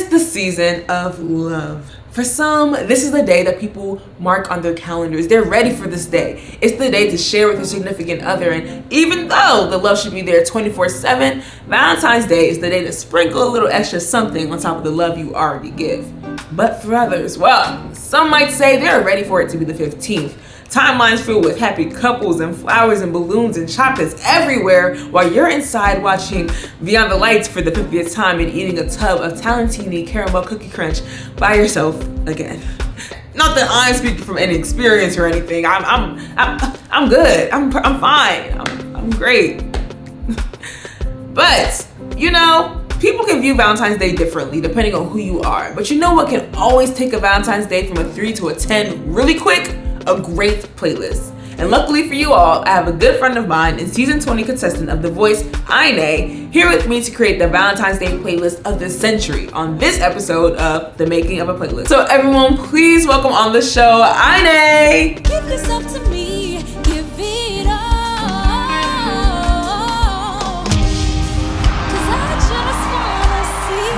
is the season of love. For some, this is the day that people mark on their calendars. They're ready for this day. It's the day to share with a significant other. And even though the love should be there 24/7, Valentine's Day is the day to sprinkle a little extra something on top of the love you already give. But for others, well, some might say they're ready for it to be the 15th. Timelines filled with happy couples and flowers and balloons and chocolates everywhere while you're inside watching Beyond the Lights for the 50th time and eating a tub of Talentini caramel cookie crunch by yourself again. Not that I'm speaking from any experience or anything. I'm good. I'm fine. I'm great. But you know, people can view Valentine's Day differently depending on who you are. But you know what can always take a Valentine's Day from a 3 to a 10 really quick? A great playlist. And luckily for you all, I have a good friend of mine and season 20 contestant of The Voice, Ainae, here with me to create the Valentine's Day playlist of the century on this episode of The Making of a Playlist. So everyone, please welcome on the show, Ainae! Give yourself to me, give it all. 'Cause I just wanna see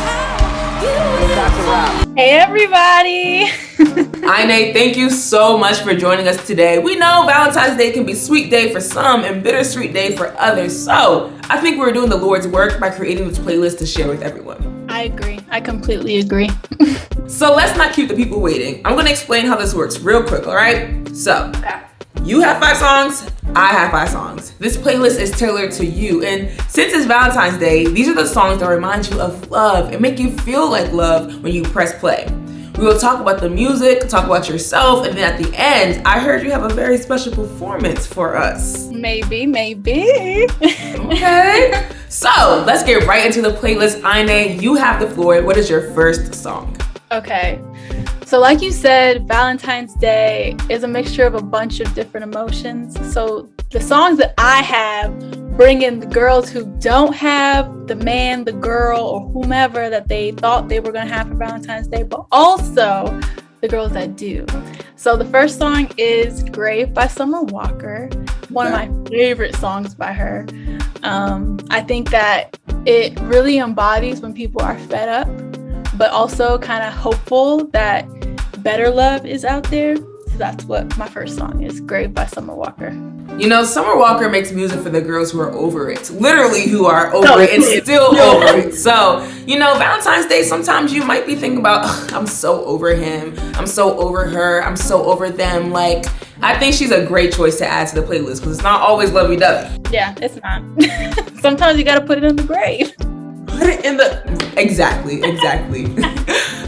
how beautiful. Hey everybody! Ainae, thank you so much for joining us today. We know Valentine's Day can be sweet day for some and bittersweet day for others. So I think we're doing the Lord's work by creating this playlist to share with everyone. I agree. I completely agree. So let's not keep the people waiting. I'm gonna explain how this works real quick, all right? So you have 5 songs, I have 5 songs. This playlist is tailored to you. And since it's Valentine's Day, these are the songs that remind you of love and make you feel like love when you press play. We will talk about the music, talk about yourself, and then at the end, I heard you have a very special performance for us. Maybe. Okay. So let's get right into the playlist. Ainae, you have the floor. What is your first song? Okay. So like you said, Valentine's Day is a mixture of a bunch of different emotions. So the songs that I have bring in the girls who don't have the man, the girl, or whomever that they thought they were going to have for Valentine's Day, but also the girls that do. So the first song is Grave by Summer Walker, one of my favorite songs by her. I think that it really embodies when people are fed up, but also kind of hopeful that better love is out there. So that's what my first song is, Grave by Summer Walker. You know, Summer Walker makes music for the girls who are over it. Literally who are over it and still over it. So, you know, Valentine's Day, sometimes you might be thinking about, I'm so over him. I'm so over her. I'm so over them. Like, I think she's a great choice to add to the playlist because it's not always lovey-dovey. Yeah, it's not. Sometimes you got to put it in the grave. Put it in the... Exactly.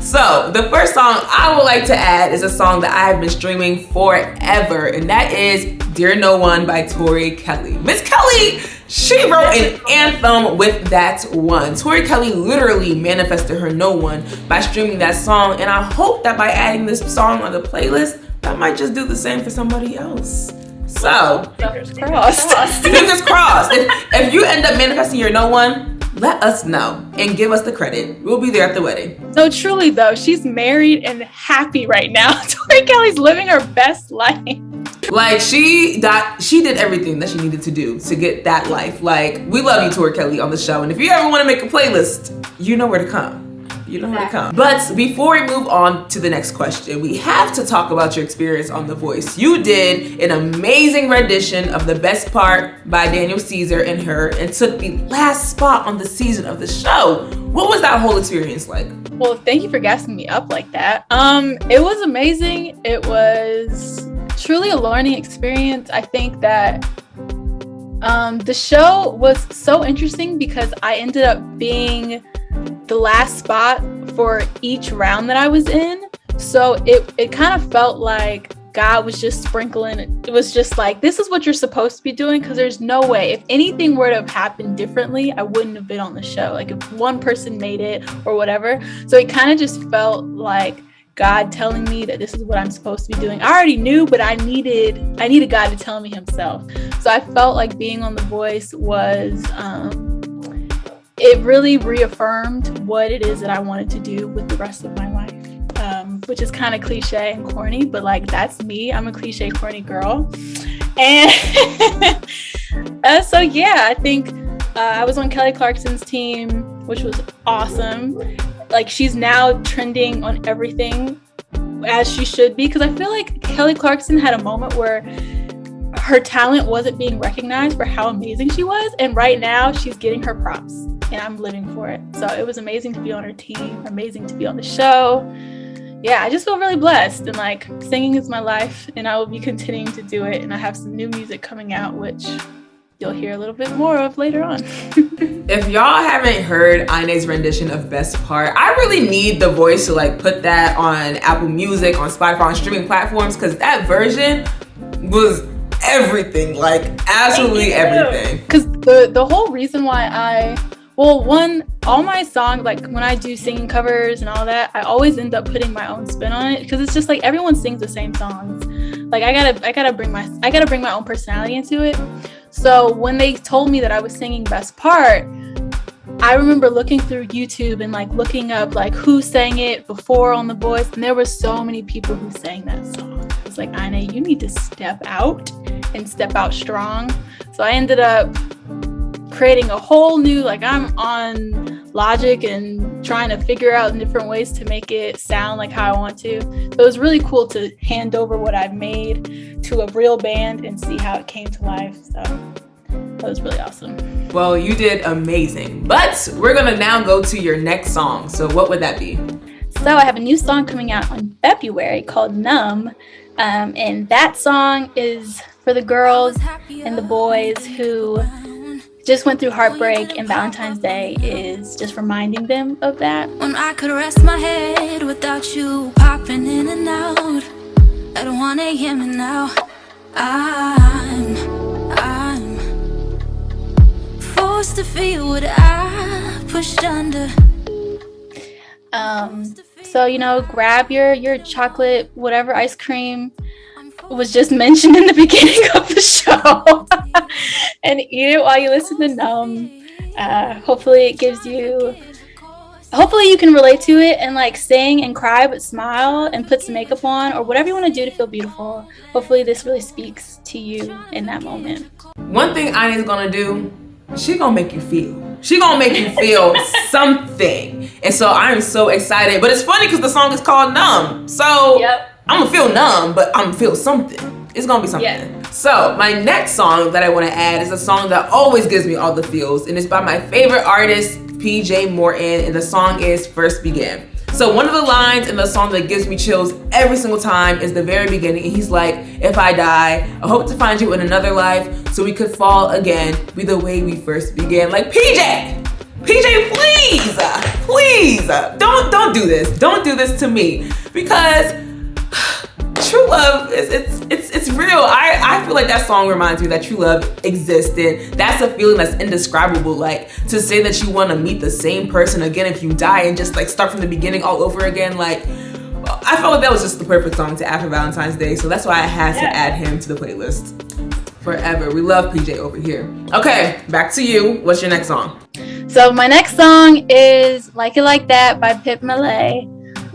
So the first song I would like to add is a song that I have been streaming forever, and that is Dear No One by Tori Kelly. Miss Kelly, she wrote an anthem with that one. Tori Kelly literally manifested her no one by streaming that song, and I hope that by adding this song on the playlist, that might just do the same for somebody else. So, Fingers crossed. Fingers crossed. If you end up manifesting your no one, let us know and give us the credit. We'll be there at the wedding. No, truly though, she's married and happy right now. Tori Kelly's living her best life. Like she did everything that she needed to do to get that life. Like, we love you, Tori Kelly, on the show. And if you ever want to make a playlist, you know where to come. But before we move on to the next question, we have to talk about your experience on The Voice. You did an amazing rendition of The Best Part by Daniel Caesar and her and took the last spot on the season of the show. What was that whole experience like? Well, thank you for gassing me up like that. It was amazing. It was truly a learning experience. I think that the show was so interesting because I ended up being the last spot for each round that I was in. So it kind of felt like God was just sprinkling. It was just like, this is what you're supposed to be doing, because there's no way, if anything were to have happened differently, I wouldn't have been on the show. Like if one person made it or whatever. So it kind of just felt like God telling me that this is what I'm supposed to be doing. I already knew, but I needed God to tell me himself. So I felt like being on The Voice was, it really reaffirmed what it is that I wanted to do with the rest of my life, which is kind of cliche and corny, but like, that's me. I'm a cliche, corny girl. And so, yeah, I think I was on Kelly Clarkson's team, which was awesome. like she's now trending on everything as she should be, because I feel like Kelly Clarkson had a moment where her talent wasn't being recognized for how amazing she was, and right now she's getting her props and I'm living for it. So it was amazing to be on her team, amazing to be on the show. Yeah, I just feel really blessed, and like singing is my life and I will be continuing to do it, and I have some new music coming out which you'll hear a little bit more of later on. If y'all haven't heard Ainae's rendition of Best Part, I really need The Voice to like put that on Apple Music, on Spotify, on streaming platforms, because that version was everything, like absolutely everything. Because the whole reason why all my songs, like when I do singing covers and all that, I always end up putting my own spin on it, because it's just like everyone sings the same songs. Like I gotta bring my own personality into it. So when they told me that I was singing Best Part, I remember looking through YouTube and like looking up like who sang it before on The Voice, and there were so many people who sang that song. It's like, Ainae, you need to step out and step out strong. So I ended up creating a whole new, like I'm on Logic and trying to figure out different ways to make it sound like how I want to. So it was really cool to hand over what I've made to a real band and see how it came to life. So that was really awesome. Well, you did amazing. But we're gonna now go to your next song. So what would that be? So I have a new song coming out on February called Numb. And that song is for the girls and the boys who just went through heartbreak, and Valentine's Day is just reminding them of that. When I could rest my head without you popping in and out at 1 a.m. and now I'm forced to feel what I pushed under. So, you know, grab your chocolate, whatever ice cream was just mentioned in the beginning of the show and eat it while you listen to Numb. Hopefully you can relate to it and like sing and cry but smile and put some makeup on or whatever you want to do to feel beautiful. Hopefully this really speaks to you in that moment. One thing Ainae's gonna do, she gonna make you feel. She gonna make you feel something. And so I'm so excited. But it's funny because the song is called Numb. So Yep. I'm gonna feel numb, but I'm gonna feel something. It's gonna be something. Yeah. So my next song that I wanna add is a song that always gives me all the feels, and it's by my favorite artist, PJ Morton, and the song is First Begin. So one of the lines in the song that gives me chills every single time is the very beginning, and he's like, if I die, I hope to find you in another life so we could fall again, be the way we first began. Like, PJ, please, don't do this. Don't do this to me, because true love it's real. I feel like that song reminds me that true love exists, and that's a feeling that's indescribable. Like, to say that you want to meet the same person again if you die and just like start from the beginning all over again, like I felt like that was just the perfect song to add for Valentine's Day. So that's why I had to add him to the playlist. Forever. We love PJ over here. Okay, back to you. What's your next song? So my next song is Like It Like That by Pip Malay.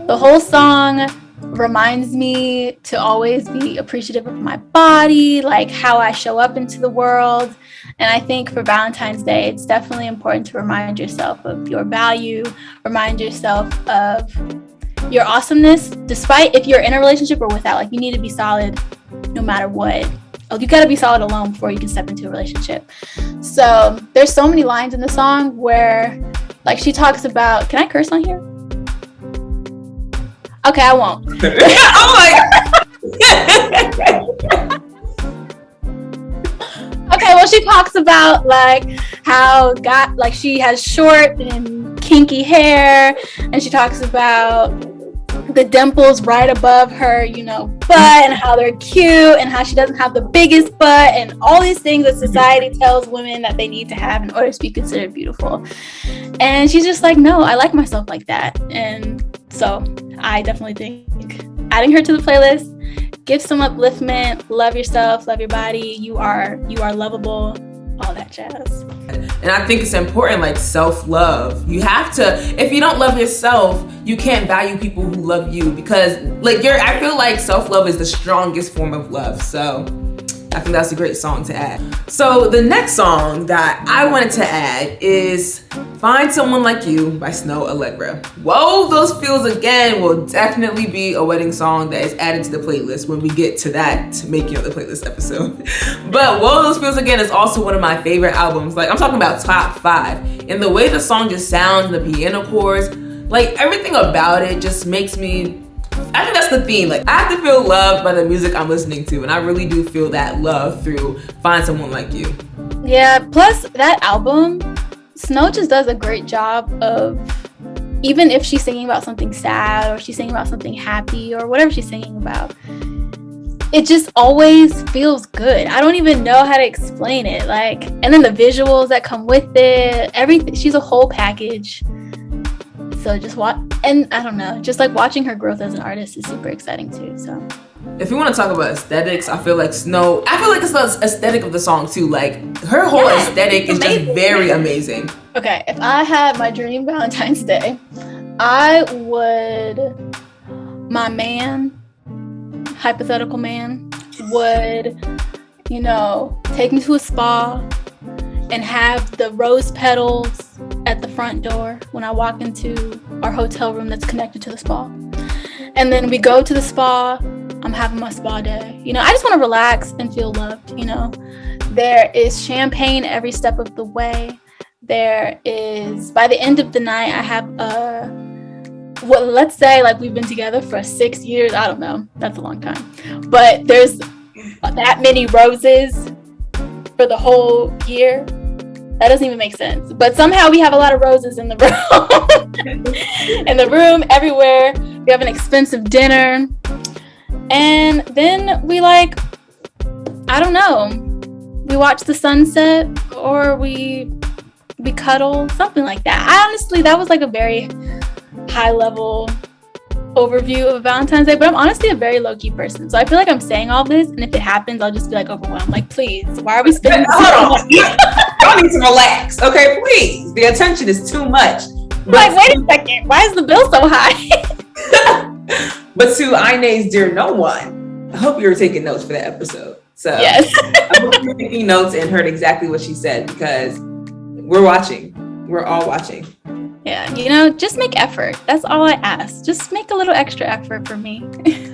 The whole song reminds me to always be appreciative of my body, like how I show up into the world. And I think for Valentine's Day, it's definitely important to remind yourself of your value, remind yourself of your awesomeness, despite if you're in a relationship or without. Like, you need to be solid no matter what. Oh, you gotta be solid alone before you can step into a relationship. So there's so many lines in the song where, like, she talks about, can I curse on here? Okay, I won't. Oh my God. Okay, well, she talks about like how she has short and kinky hair, and she talks about the dimples right above her, butt, and how they're cute, and how she doesn't have the biggest butt, and all these things that society tells women that they need to have in order to be considered beautiful. And she's just like, no, I like myself like that. And so I definitely think adding her to the playlist, give some upliftment, love yourself, love your body, you are lovable, all that jazz. And I think it's important, like self-love. You have to, if you don't love yourself, you can't value people who love you, because I feel like self-love is the strongest form of love. So I think that's a great song to add. So the next song that I wanted to add is Find Someone Like You by Snow Allegra. Whoa, Those Feels Again will definitely be a wedding song that is added to the playlist when we get to that making of the playlist episode. But Whoa, Those Feels Again is also one of my favorite albums. Like, I'm talking about top 5. And the way the song just sounds, the piano chords, like everything about it just makes me, I think that's the theme. Like, I have to feel loved by the music I'm listening to, and I really do feel that love through Find Someone Like You. Yeah, plus that album, Snow just does a great job of, even if she's singing about something sad or she's singing about something happy or whatever she's singing about, it just always feels good. I don't even know how to explain it. Like, and then the visuals that come with it, everything, she's a whole package. So just watch, and I don't know, just like watching her growth as an artist is super exciting too. So if you want to talk about aesthetics, I feel like it's the aesthetic of the song too. Like, her whole aesthetic is just very amazing. Okay, if I had my dream Valentine's Day, I would, my man, hypothetical man, would, take me to a spa and have the rose petals at the front door when I walk into our hotel room that's connected to the spa. And then we go to the spa, I'm having my spa day. I just want to relax and feel loved, There is champagne every step of the way. There is, by the end of the night, I have let's say like we've been together for 6 years. I don't know. That's a long time. But there's that many roses for the whole year. That doesn't even make sense. But somehow we have a lot of roses in the room. In the room, everywhere. We have an expensive dinner. And then we I don't know. We watch the sunset or we cuddle, something like that. Honestly, that was like a very high level overview of Valentine's Day, but I'm honestly a very low-key person, so I feel like I'm saying all this, and if it happens, I'll just be like overwhelmed. Like, please, why are we spending hold on. Y'all need to relax, okay? Please, the attention is too much. Like, wait a second, why is the bill so high? But to Ainae's Dear No One, I hope you were taking notes for that episode. So yes. I hope you were taking notes and heard exactly what she said, because we're watching. We're all watching. Yeah, just make effort. That's all I ask. Just make a little extra effort for me.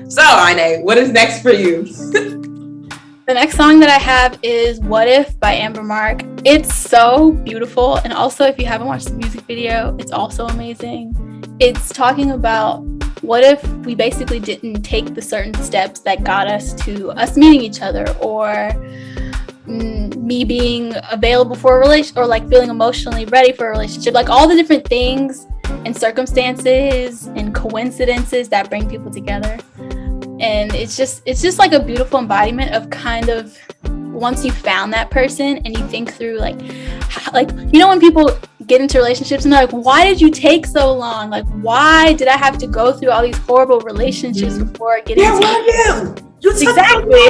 So, Ainae, what is next for you? The next song that I have is What If by Amber Mark. It's so beautiful. And also, if you haven't watched the music video, it's also amazing. It's talking about what if we basically didn't take the certain steps that got us to us meeting each other, or me being available for a relationship, or like feeling emotionally ready for a relationship, like all the different things and circumstances and coincidences that bring people together. And it's just like a beautiful embodiment of kind of once you found that person and you think through like when people get into relationships and they're like, why did you take so long? Like, why did I have to go through all these horrible relationships before getting to you? Exactly.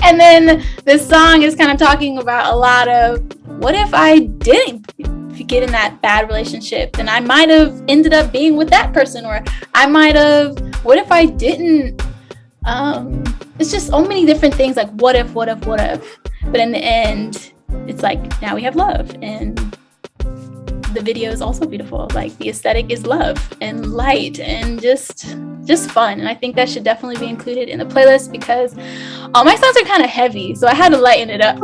And then this song is kind of talking about a lot of, what if I didn't get in that bad relationship? Then I might have ended up being with that person, or I might have, what if I didn't? It's just so many different things, like what if? But in the end, it's like, now we have love, and the video is also beautiful. Like, the aesthetic is love and light and just fun. And I think that should definitely be included in the playlist, because all my songs are kind of heavy, so I had to lighten it up.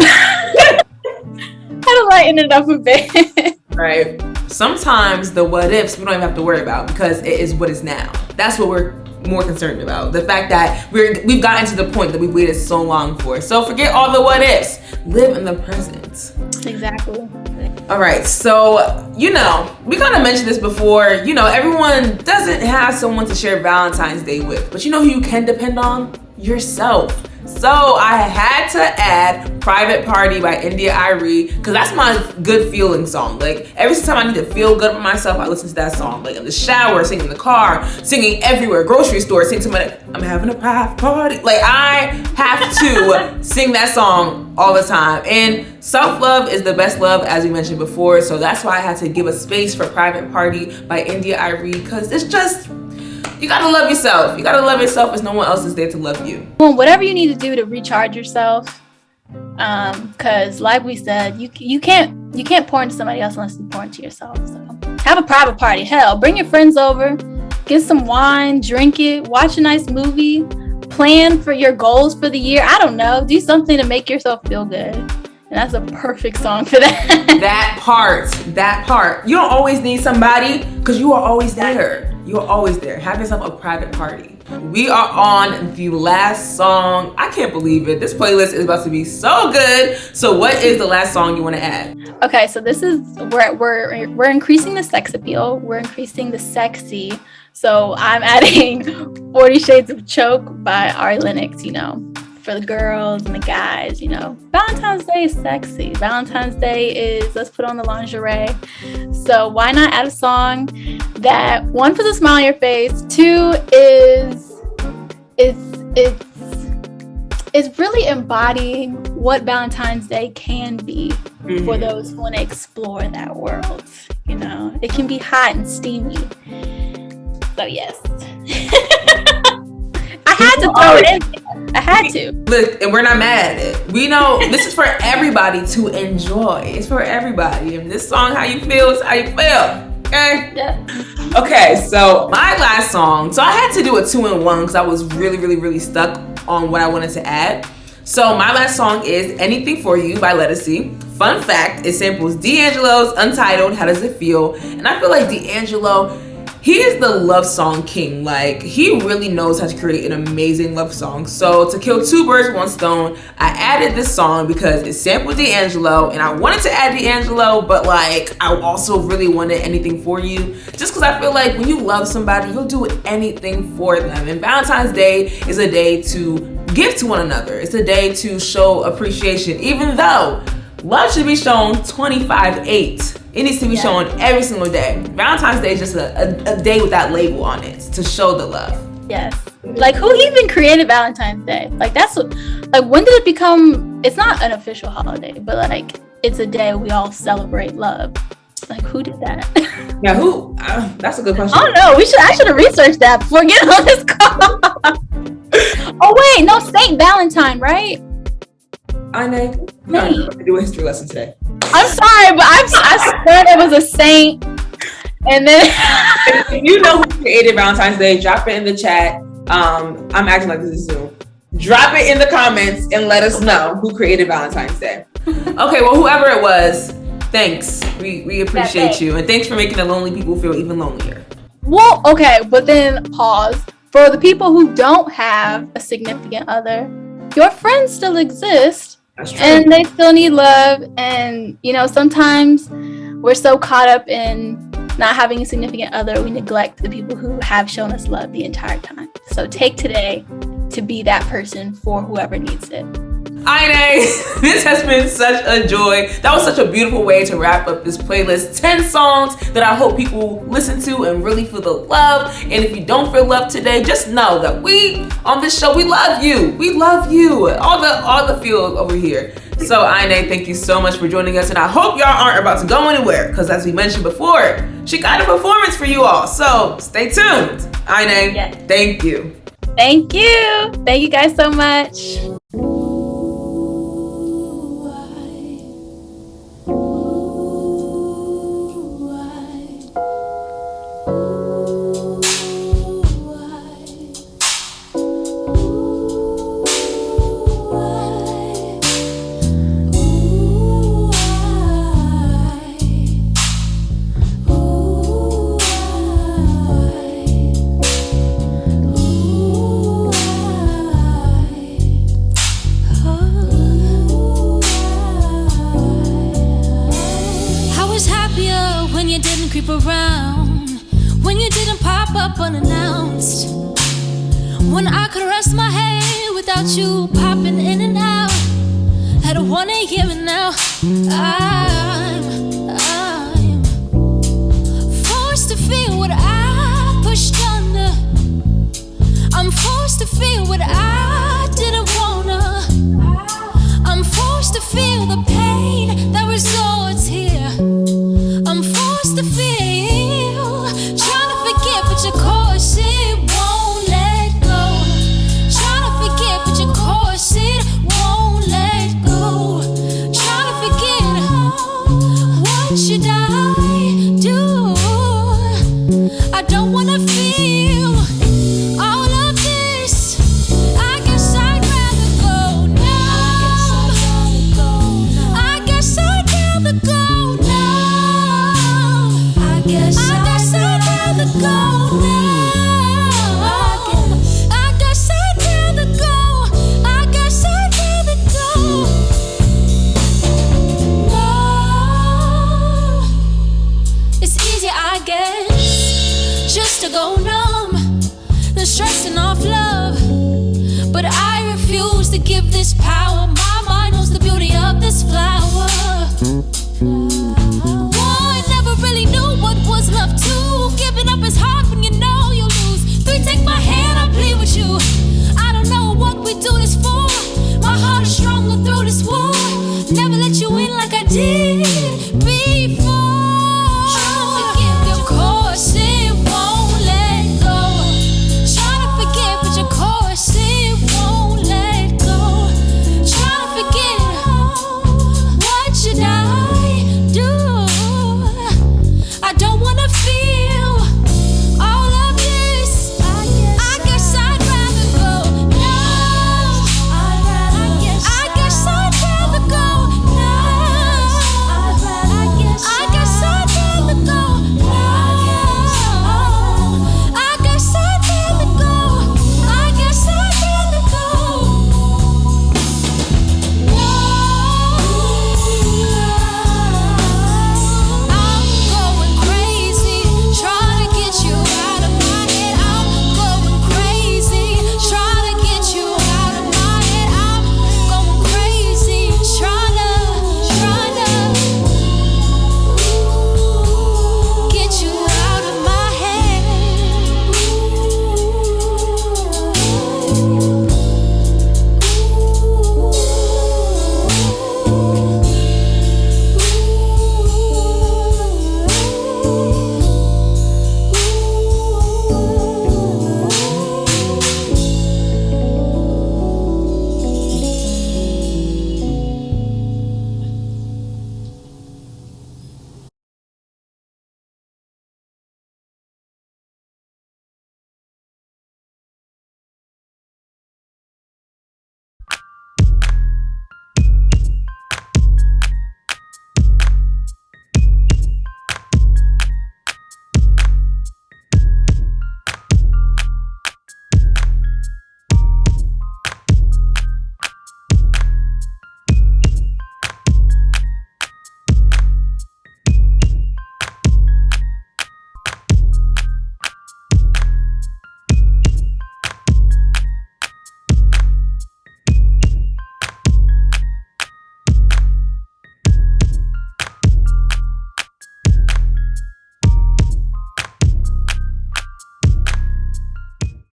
A bit. Right. Sometimes the what ifs we don't even have to worry about, because it is what is now. That's what we're more concerned about. The fact that we've gotten to the point that we've waited so long for. So forget all the what ifs. Live in the present. Exactly. All right, so, we kind of mentioned this before, everyone doesn't have someone to share Valentine's Day with, but you know who you can depend on? Yourself. So I had to add Private Party by India Arie, because that's my good feeling song. Like, every time I need to feel good with myself, I listen to that song. Like, in the shower, singing in the car, singing everywhere, grocery store, singing to my, I'm having a private party. Like, I have to sing that song all the time. And self-love is the best love, as we mentioned before. So that's why I had to give a space for Private Party by India Arie, because it's just, you gotta love yourself. You gotta love yourself, as no one else is there to love you. Well, whatever you need to do to recharge yourself, because like we said, you can't you can't pour into somebody else unless you pour into yourself. So have a private party. Hell, bring your friends over, get some wine, drink it, watch a nice movie, plan for your goals for the year. I don't know. Do something to make yourself feel good. And that's a perfect song for that. That part. You don't always need somebody because you are always there. You're always there. Have yourself a private party. We are on the last song. I can't believe it. This playlist is about to be so good. So what is the last song you want to add? Okay, so this is we're increasing the sex appeal. We're increasing the sexy. So I'm adding 40 Shades of Choke by Ari Lennox, for the girls and the guys, Valentine's Day is sexy. Valentine's Day is let's put on the lingerie. So why not add a song that, one, puts a smile on your face, two, it's really embodying what Valentine's Day can be for those who want to explore that world. It can be hot and steamy. So yes. I had to throw it in there. I had to. Look, and we're not mad at it. We know this is for everybody to enjoy. It's for everybody. And this song, how you feel, is how you feel. Okay? Yeah. Okay, so my last song. So I had to do a 2-in-1 because I was really, really, really stuck on what I wanted to add. So my last song is Anything For You by Lettucey. Fun fact, it samples D'Angelo's Untitled, How Does It Feel? And I feel like D'Angelo, he is the love song king. Like, he really knows how to create an amazing love song. So to kill two birds with one stone, I added this song because it sampled D'Angelo, and I wanted to add D'Angelo, but like, I also really wanted Anything For You, just because I feel like when you love somebody, you'll do anything for them. And Valentine's Day is a day to give to one another. It's a day to show appreciation, even though love should be shown 25/8. It needs to be shown every single day. Valentine's Day is just a day with that label on it to show the love. Yes. Like, who even created Valentine's Day? Like, that's what, like, when did it become, it's not an official holiday, but like, it's a day we all celebrate love. Like, who did that? Yeah, who? That's a good question. I don't know. I should have researched that before getting on this call. Oh, wait. No, Saint Valentine, right? Ainae, we're going to do a history lesson today. I'm sorry, but I swear there was a saint. And then if you know who created Valentine's Day, drop it in the chat. I'm acting like this is Zoom. Drop it in the comments and let us know who created Valentine's Day. Okay, well, whoever it was, thanks. We appreciate you. And thanks for making the lonely people feel even lonelier. Well, okay, but then pause. For the people who don't have a significant other, your friends still exist. That's true. And they still need love. And, sometimes we're so caught up in not having a significant other, we neglect the people who have shown us love the entire time. So take today to be that person for whoever needs it. Ainae, this has been such a joy. That was such a beautiful way to wrap up this playlist. 10 songs that I hope people listen to and really feel the love. And if you don't feel love today, just know that we on this show, we love you. We love you. All the feels over here. So Ainae, thank you so much for joining us. And I hope y'all aren't about to go anywhere, because as we mentioned before, she got a performance for you all. So stay tuned. Ainae, Thank you. Thank you. Thank you guys so much. Around when you didn't pop up unannounced, when I could rest my head without you popping in and out at 1 a.m. and now I'm forced to feel what I pushed under. I'm forced to feel what I didn't wanna. I'm forced to feel the pain that resides here. I'm forced to feel, trying to forget, but your course it won't let go. Trying to forget, but your course it won't let go. Trying to forget should I do? I don't wanna feel all of this. I guess I'd rather go now. I guess I'd rather go now. I guess I'd rather go now. I guess I'd rather go. I guess I'd rather go. No, it's easier, I guess, just to go numb than stressing off love. But I refuse to give this power. My mind knows the beauty of this flower.